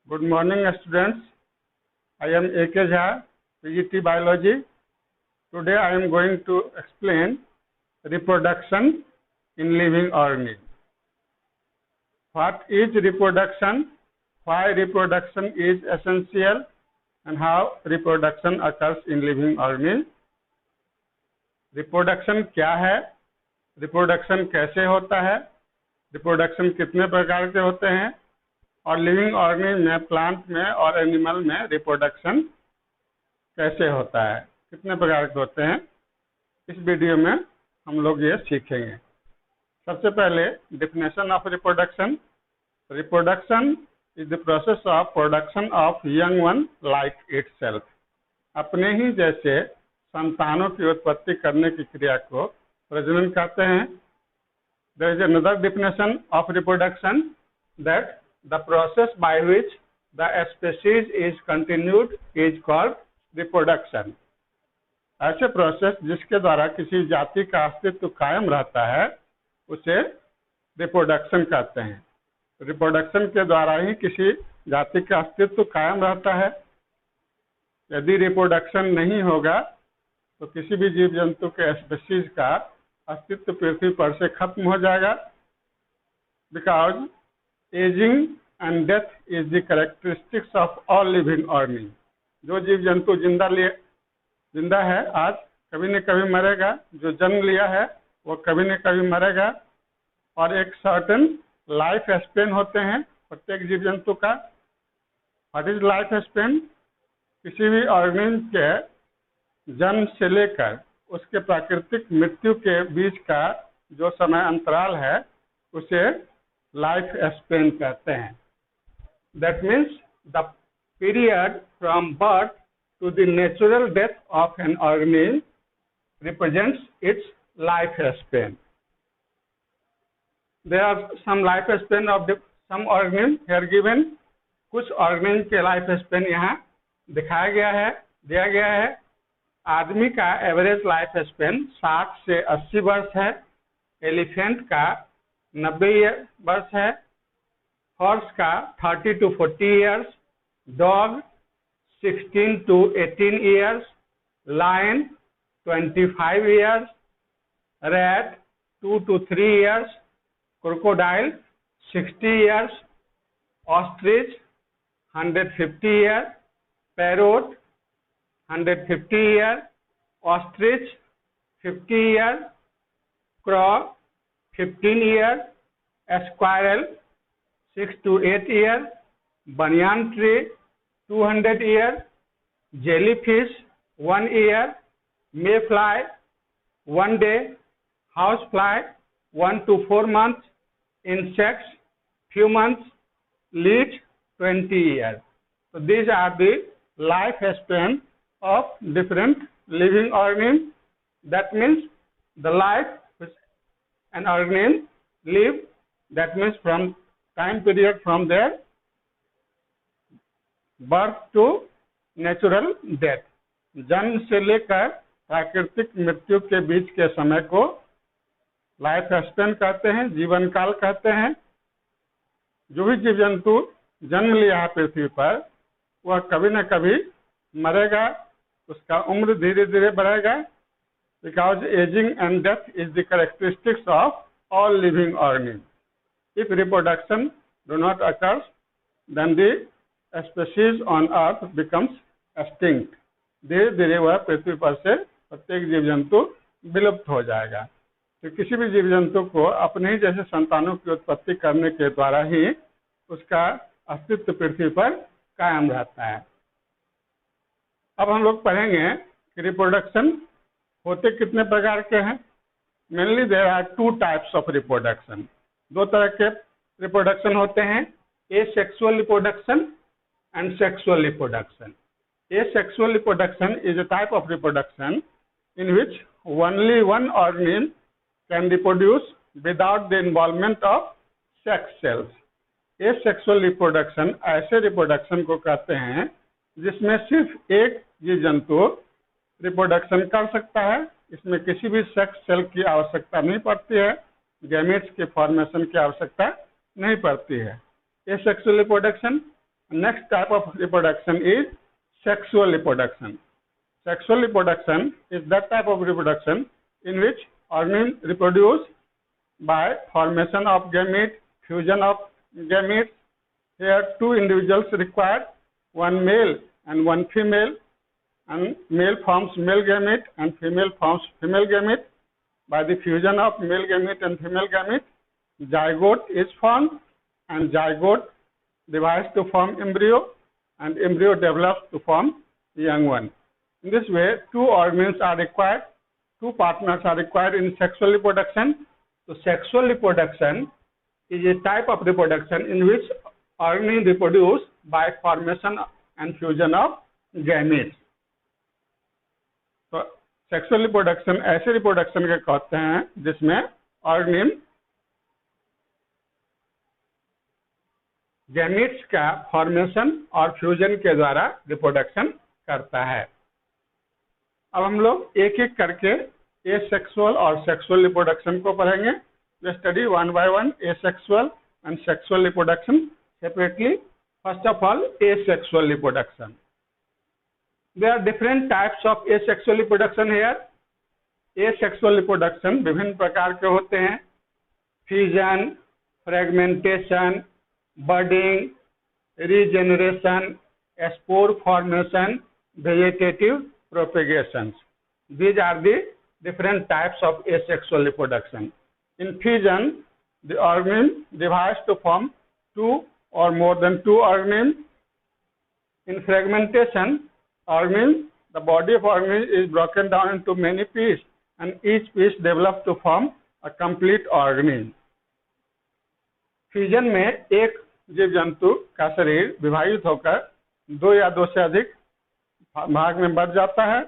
Good morning, students. I am A.K. Jha, PGT Biology. Today I am going to explain reproduction in living organism. What is reproduction? Why reproduction is essential? And how reproduction occurs in living organism? Reproduction क्या है, reproduction कैसे होता है, reproduction कितने प्रकार के होते हैं और लिविंग ऑर्गेनिज्म में, प्लांट में और एनिमल में रिप्रोडक्शन कैसे होता है, कितने प्रकार के होते हैं, इस वीडियो में हम लोग ये सीखेंगे। सबसे पहले definition of reproduction. Reproduction is the process of production of young one like itself. अपने ही जैसे संतानों की उत्पत्ति करने की क्रिया को प्रजनन कहते हैं। There is another definition of reproduction that the process by which the species is continued is called reproduction. ऐसे प्रोसेस जिसके द्वारा किसी जाति का अस्तित्व कायम रहता है उसे रिप्रोडक्शन कहते हैं। रिप्रोडक्शन के द्वारा ही किसी जाति का अस्तित्व कायम रहता है। यदि रिप्रोडक्शन नहीं होगा तो किसी भी जीव जंतु के स्पीशीज का अस्तित्व पृथ्वी पर से खत्म हो जाएगा। Because ageing and death is the characteristics of all living organism. जो जीव जंतु जिंदा है आज कभी न कभी मरेगा, जो जन्म लिया है वो कभी न कभी मरेगा, और एक सर्टेन लाइफ स्पेन होते हैं प्रत्येक जीव जंतु का। What is life span? किसी भी ऑर्गेनिज्म के जन्म से लेकर उसके प्राकृतिक मृत्यु के बीच का जो समय अंतराल है उसे लाइफ स्पेन कहते हैं। That means the period from birth to the natural death of an organism represents its life span. There are some life span of some organism here given. कुछ ऑर्गेनिज्म के लाइफ स्पेन यहाँ दिया गया है। आदमी का एवरेज लाइफ स्पेन 60 से 80 वर्ष है। एलिफेंट का 90 वर्ष है। हॉर्स का 30 to 40 years. Dog 16 to 18 years. Lion 25 years. Rat 2 to 3 years. Crocodile 60 years. Ostrich 150 year. Parrot 150 year. Ostrich 50 year. Crow 15 year. Squirrel 6 to 8 year. Banyan tree 200 year. Jellyfish 1 year. Mayfly 1 day. Housefly 1 to 4 months। Insects few months। Leech 20 years। So these are the life span of different living organisms. That means the life which an organism live, that means from time period from their birth to natural death, जन्म से लेकर प्राकृतिक मृत्यु के बीच के समय को life span कहते हैं, जीवन काल कहते हैं। जो भी जीव जंतु जन्म लिया है पृथ्वी पर वह कभी न कभी मरेगा, उसका उम्र धीरे धीरे बढ़ेगा। Because ageing and death is the characteristics of all living organism. If reproduction do not occurs then the species on earth becomes extinct. धीरे धीरे वह पृथ्वी पर से प्रत्येक जीव जंतु विलुप्त हो जाएगा। तो किसी भी जीव जंतु को अपने ही जैसे संतानों की उत्पत्ति करने के द्वारा ही उसका अस्तित्व पृथ्वी पर कायम रहता है। अब हम लोग पढ़ेंगे कि रिप्रोडक्शन होते कितने प्रकार के हैं। Mainly there are 2 types of reproduction. 2 तरह के रिप्रोडक्शन होते हैं, asexual reproduction and sexual reproduction. Asexual reproduction is a type of reproduction in which only one organism can reproduce without the involvement of sex cells. Asexual reproduction ऐसे reproduction को कहते हैं जिसमें सिर्फ एक जीव जंतु रिप्रोडक्शन कर सकता है। इसमें किसी भी सेक्स सेल की आवश्यकता नहीं पड़ती है, गैमेट्स के फॉर्मेशन की आवश्यकता नहीं पड़ती है। Asexual reproduction Next type of reproduction is sexual reproduction. Sexual reproduction is that type of reproduction in which organisms reproduce by formation of gamete, fusion of gametes. Here two individuals required, one male and one female, and male forms male gamete and female forms female gamete. By the fusion of male gamete and female gamete, zygote is formed, and zygote divides to form embryo, and embryo develops to form young one. In this way, two organisms are required, two partners are required in sexual reproduction. So sexual reproduction is a type of reproduction in which organisms reproduce by formation and fusion of gametes. तो sexual reproduction ऐसे reproduction के कहते हैं जिसमें organism gametes का formation और fusion के द्वारा रिप्रोडक्शन करता है। अब हम लोग एक एक करके एसेक्सुअल और सेक्सुअल रिप्रोडक्शन को पढ़ेंगे। We study one by one asexual and sexual reproduction separately. First of all asexual reproduction. There are different types of asexual reproduction here. Asexual reproduction विभिन्न प्रकार के होते हैं। Fusion, fragmentation, budding, regeneration, spore formation, vegetative propagations. These are the different types of asexual reproduction. In fusion, the organism divides to form two or more than two organisms. In fragmentation, the body of organism is broken down into many pieces, and each piece develops to form a complete organism. Fusion में एक जीव जंतु का शरीर विभाजित होकर दो या दो से अधिक भाग में बढ़ जाता है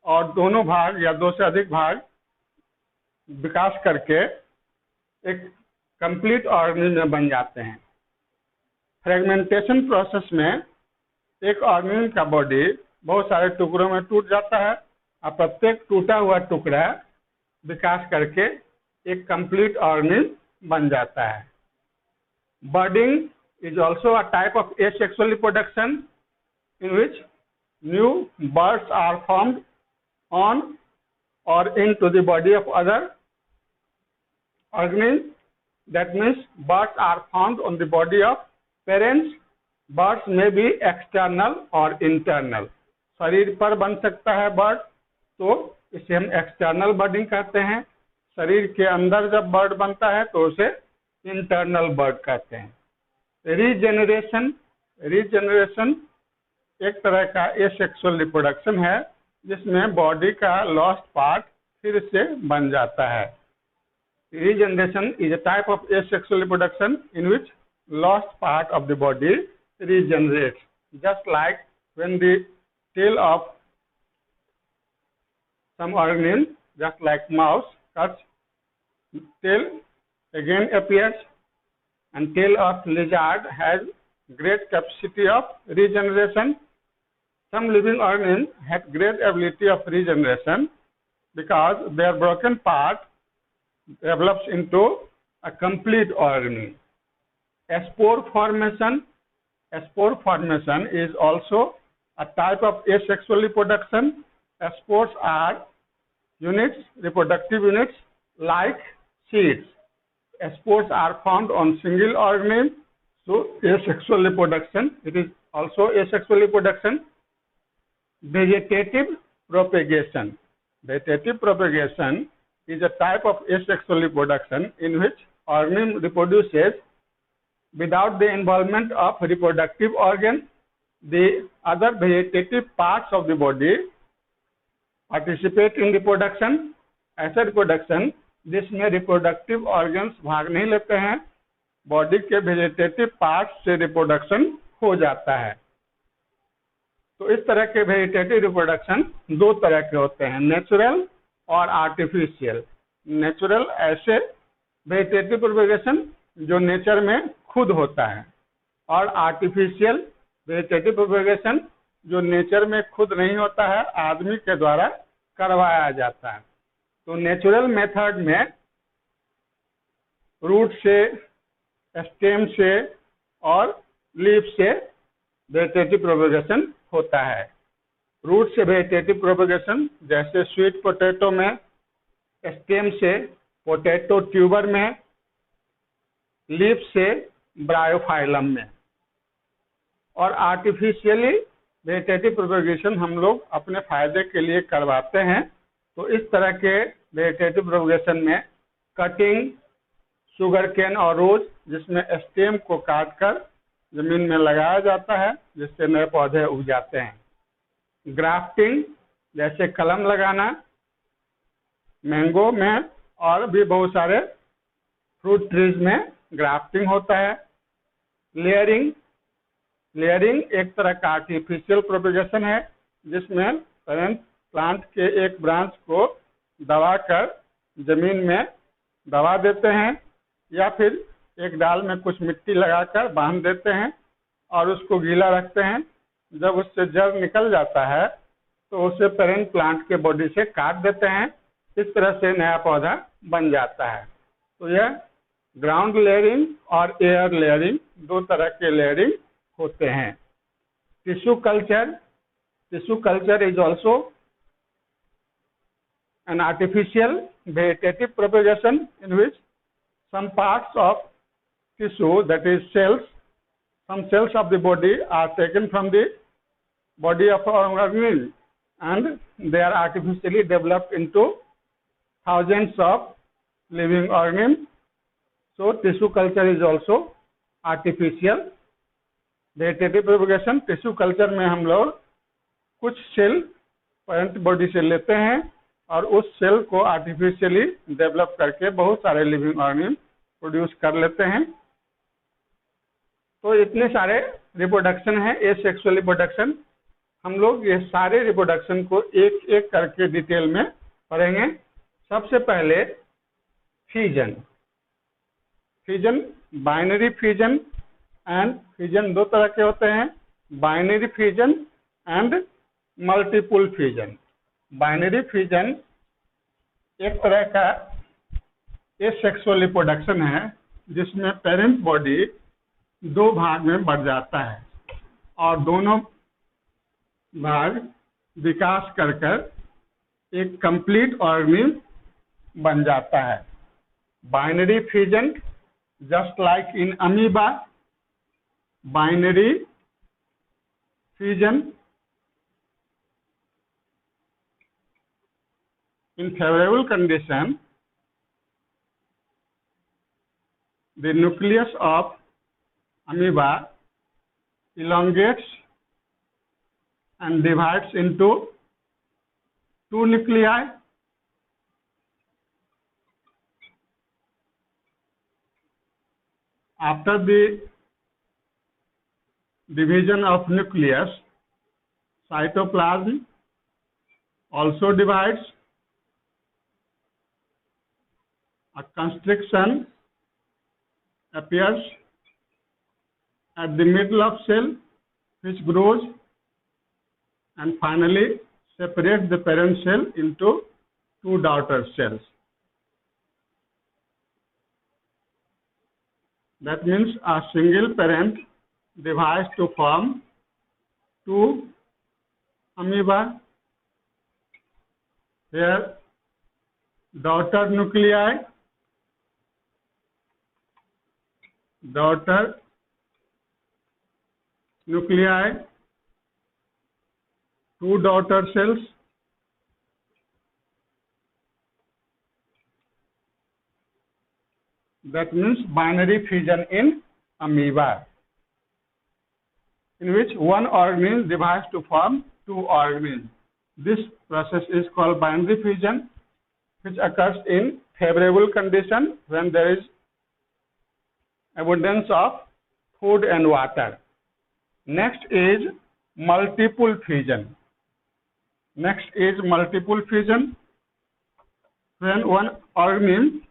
और दोनों भाग या दो से अधिक भाग विकास करके एक कंप्लीट ऑर्गेनिज्म में बन जाते हैं। फ्रेगमेंटेशन प्रोसेस में एक ऑर्गेनिज्म का बॉडी बहुत सारे टुकड़ों में टूट जाता है और प्रत्येक टूटा हुआ टुकड़ा विकास करके एक कंप्लीट ऑर्गेनिज्म बन जाता है। Budding is also a type of asexual reproduction in which new buds are formed on or into the body of other organisms. That means buds are found on the body of parents. Buds may be external or internal. शरीर पर बन सकता है bird, तो इसे हम external बर्डिंग कहते हैं। शरीर के अंदर जब बर्ड बनता है तो उसे इंटरनल बर्ड कहते हैं। रीजेनरेशन एक तरह का एसेक्सुअल रिप्रोडक्शन है जिसमें बॉडी का लॉस्ट पार्ट फिर से बन जाता है। Regeneration is a type of asexual reproduction in which lost part of the body regenerates, just like when the tail of some organism, just like mouse cuts, tail again appears, and tail of lizard has great capacity of regeneration. Some living organisms have great ability of regeneration because their broken part develops into a complete organism. Spore formation is also a type of asexual reproduction. Spores are units, reproductive units like seeds. Spores are found on single organism, so asexual reproduction. It is also asexual reproduction. Vegetative propagation. Vegetative propagation is a type of asexual reproduction in which organism reproduces without the involvement of reproductive organ. The other vegetative parts of the body participate in reproduction. ऐसा reproduction जिसमें reproductive organs भाग नहीं लेते हैं, body के vegetative part से reproduction हो जाता है। तो इस तरह के वेजिटेटिव रिप्रोडक्शन दो तरह के होते हैं, नेचुरल और आर्टिफिशियल। नेचुरल ऐसे वेजिटेटिव प्रोपगेशन जो नेचर में खुद होता है, और आर्टिफिशियल वेजिटेटिव प्रोपगेशन जो नेचर में खुद नहीं होता है, आदमी के द्वारा करवाया जाता है। तो नेचुरल मेथड में रूट से, स्टेम से और लीफ से वेजिटेटिव प्रोपेगेशन होता है। रूट से वेजिटेटिव प्रोपेगेशन, जैसे स्वीट पोटैटो में स्टेम से पोटैटो ट्यूबर में, लीफ से ब्रायोफाइलम में। और आर्टिफिशियली वेजिटेटिव प्रोपेगेशन हम लोग अपने फायदे के लिए करवाते हैं। तो इस तरह के वेजिटेटिव प्रोपेगेशन में कटिंग, शुगर केन और रोज, जिसमें स्टेम को काटकर जमीन में लगाया जाता है जिससे नए पौधे उग जाते हैं। ग्राफ्टिंग, जैसे कलम लगाना, मैंगो में और भी बहुत सारे फ्रूट ट्रीज में ग्राफ्टिंग होता है। लेयरिंग, लेयरिंग एक तरह का आर्टिफिशियल प्रोपेगेशन है जिसमें पेरेंट प्लांट के एक ब्रांच को दबाकर जमीन में दबा देते हैं या फिर एक डाल में कुछ मिट्टी लगाकर बांध देते हैं और उसको गीला रखते हैं। जब उससे जड़ निकल जाता है तो उसे पेरेंट प्लांट के बॉडी से काट देते हैं। इस तरह से नया पौधा बन जाता है। तो यह ग्राउंड लेयरिंग और एयर लेयरिंग, दो तरह के लेयरिंग होते हैं। Tissue culture, tissue culture is also an artificial vegetative propagation in which some parts of tissue, that is cells, some cells of the body are taken from the body of an organism and they are artificially developed into thousands of living organisms. So tissue culture is also artificial vegetative propagation। Tissue culture में हम लोग कुछ cell parent body से लेते हैं और उस cell को आर्टिफिशियली डेवलप करके बहुत सारे लिविंग ऑर्गेनिज्म प्रोड्यूस कर लेते हैं। तो इतने सारे रिप्रोडक्शन है, एसेक्सुअल रिप्रोडक्शन। हम लोग ये सारे रिप्रोडक्शन को एक एक करके डिटेल में पढ़ेंगे। सबसे पहले fusion. Fusion, binary fusion and fusion दो तरह के होते हैं, binary fusion and multiple fusion. Binary fusion एक तरह का एसेक्सुअल रिप्रोडक्शन है जिसमें पेरेंट बॉडी दो भाग में बढ़ जाता है और दोनों भाग विकास कर कर एक कंप्लीट ऑर्गेनिज्म बन जाता है। Binary fusion, just like in amoeba, binary fusion in favorable condition, the nucleus of amoeba elongates and divides into two nuclei. After the division of nucleus, cytoplasm also divides. A constriction appears at the middle of cell which grows and finally separates the parent cell into two daughter cells. That means a single parent divides to form two amoeba. Here daughter nuclei, two daughter cells, that means binary fusion in amoeba, in which one organism divides to form two organisms. This process is called binary fusion, which occurs in favorable condition when there is abundance of food and water. Next is multiple fusion. Next is multiple fusion, when one organism